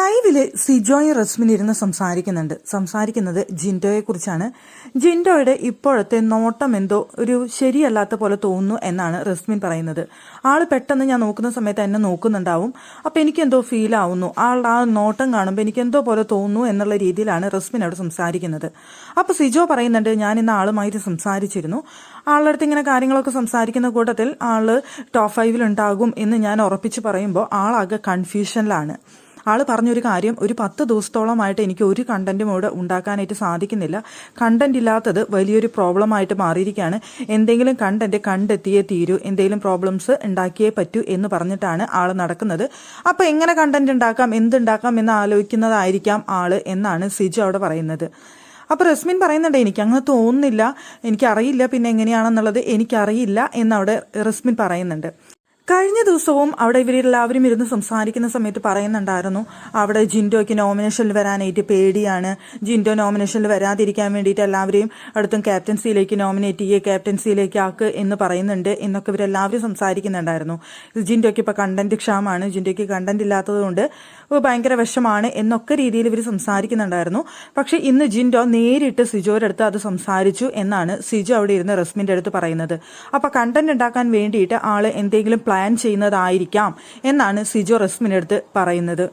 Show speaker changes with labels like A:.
A: ലൈവില് സിജോയും റസ്മിൻ ഇരുന്ന് സംസാരിക്കുന്നത് ജിൻഡോയെ കുറിച്ചാണ്. ജിൻഡോയുടെ ഇപ്പോഴത്തെ നോട്ടം എന്തോ ഒരു ശരിയല്ലാത്ത പോലെ തോന്നുന്നു എന്നാണ് റസ്മിൻ പറയുന്നത്. ആള് പെട്ടെന്ന് ഞാൻ നോക്കുന്ന സമയത്ത് എന്നെ നോക്കുന്നുണ്ടാവും, അപ്പൊ എനിക്കെന്തോ ഫീൽ ആവുന്നു, ആ നോട്ടം കാണുമ്പോൾ എനിക്കെന്തോ പോലെ തോന്നുന്നു എന്നുള്ള രീതിയിലാണ് റസ്മിൻ അവിടെ സംസാരിക്കുന്നത്. അപ്പൊ സിജോ പറയുന്നുണ്ട്, ഞാൻ ഇന്ന് ആളുമായിട്ട് സംസാരിച്ചിരുന്നു, ആളുടെ അടുത്ത് ഇങ്ങനെ കാര്യങ്ങളൊക്കെ സംസാരിക്കുന്ന കൂട്ടത്തിൽ ആള് ടോപ്പ് 5 ഉണ്ടാകും എന്ന് ഞാൻ ഉറപ്പിച്ച് പറയുമ്പോൾ ആളാകെ കൺഫ്യൂഷനിലാണ്. ആള് പറഞ്ഞൊരു കാര്യം, ഒരു 10 ദിവസത്തോളമായിട്ട് എനിക്ക് ഒരു കണ്ടന്റും ഇവിടെ ഉണ്ടാക്കാനായിട്ട് സാധിക്കുന്നില്ല, കണ്ടന്റ് ഇല്ലാത്തത് വലിയൊരു പ്രോബ്ലമായിട്ട് മാറിയിരിക്കുകയാണ്, എന്തെങ്കിലും കണ്ടന്റ് കണ്ടെത്തിയേ തീരൂ, എന്തെങ്കിലും പ്രോബ്ലംസ് ഉണ്ടാക്കിയേ പറ്റൂ എന്ന് പറഞ്ഞിട്ടാണ് ആള് നടക്കുന്നത്. അപ്പൊ എങ്ങനെ കണ്ടന്റ് ഉണ്ടാക്കാം, എന്തുണ്ടാക്കാം എന്ന് ആലോചിക്കുന്നതായിരിക്കാം ആള് എന്നാണ് സിജു അവിടെ പറയുന്നത്. അപ്പൊ റസ്മിൻ പറയുന്നുണ്ട്, എനിക്ക് അങ്ങനെ തോന്നുന്നില്ല, എനിക്കറിയില്ല, പിന്നെ എങ്ങനെയാണെന്നുള്ളത് എനിക്കറിയില്ല എന്നവിടെ റസ്മിൻ പറയുന്നുണ്ട്. കഴിഞ്ഞ ദിവസവും അവിടെ ഇവരെല്ലാവരും ഇരുന്ന് സംസാരിക്കുന്ന സമയത്ത് പറയുന്നുണ്ടായിരുന്നു, അവിടെ ജിൻഡോയ്ക്ക് നോമിനേഷനിൽ വരാനായിട്ട് പേടിയാണ്, ജിൻഡോ നോമിനേഷനിൽ വരാതിരിക്കാൻ വേണ്ടിയിട്ട് എല്ലാവരെയും അടുത്തും ക്യാപ്റ്റൻസിയിലേക്ക് നോമിനേറ്റ് ചെയ്യുക, ക്യാപ്റ്റൻസിയിലേക്ക് ആക്ക് എന്ന് പറയുന്നുണ്ട് എന്നൊക്കെ ഇവരെല്ലാവരും സംസാരിക്കുന്നുണ്ടായിരുന്നു. ജിൻഡോയ്ക്ക് ഇപ്പോൾ കണ്ടന്റ് ക്ഷാമാണ്, ജിൻഡോയ്ക്ക് കണ്ടന്റ് ഇല്ലാത്തത് കൊണ്ട് ഭയങ്കര വിഷമാണ് എന്നൊക്കെ രീതിയിൽ ഇവർ സംസാരിക്കുന്നുണ്ടായിരുന്നു. പക്ഷെ ഇന്ന് ജിൻഡോ നേരിട്ട് സിജോയുടെ അടുത്ത് അത് സംസാരിച്ചു എന്നാണ് സിജോ അവിടെ ഇരുന്ന് റസ്മിന്റെ അടുത്ത് പറയുന്നത്. അപ്പൊ കണ്ടന്റ് ഉണ്ടാക്കാൻ വേണ്ടിയിട്ട് ആള് എന്തെങ്കിലും പ്ലാൻ ചെയ്യുന്നതായിരിക്കാം എന്നാണ് സിജോ റസ്മിന്റെ അടുത്ത് പറയുന്നത്.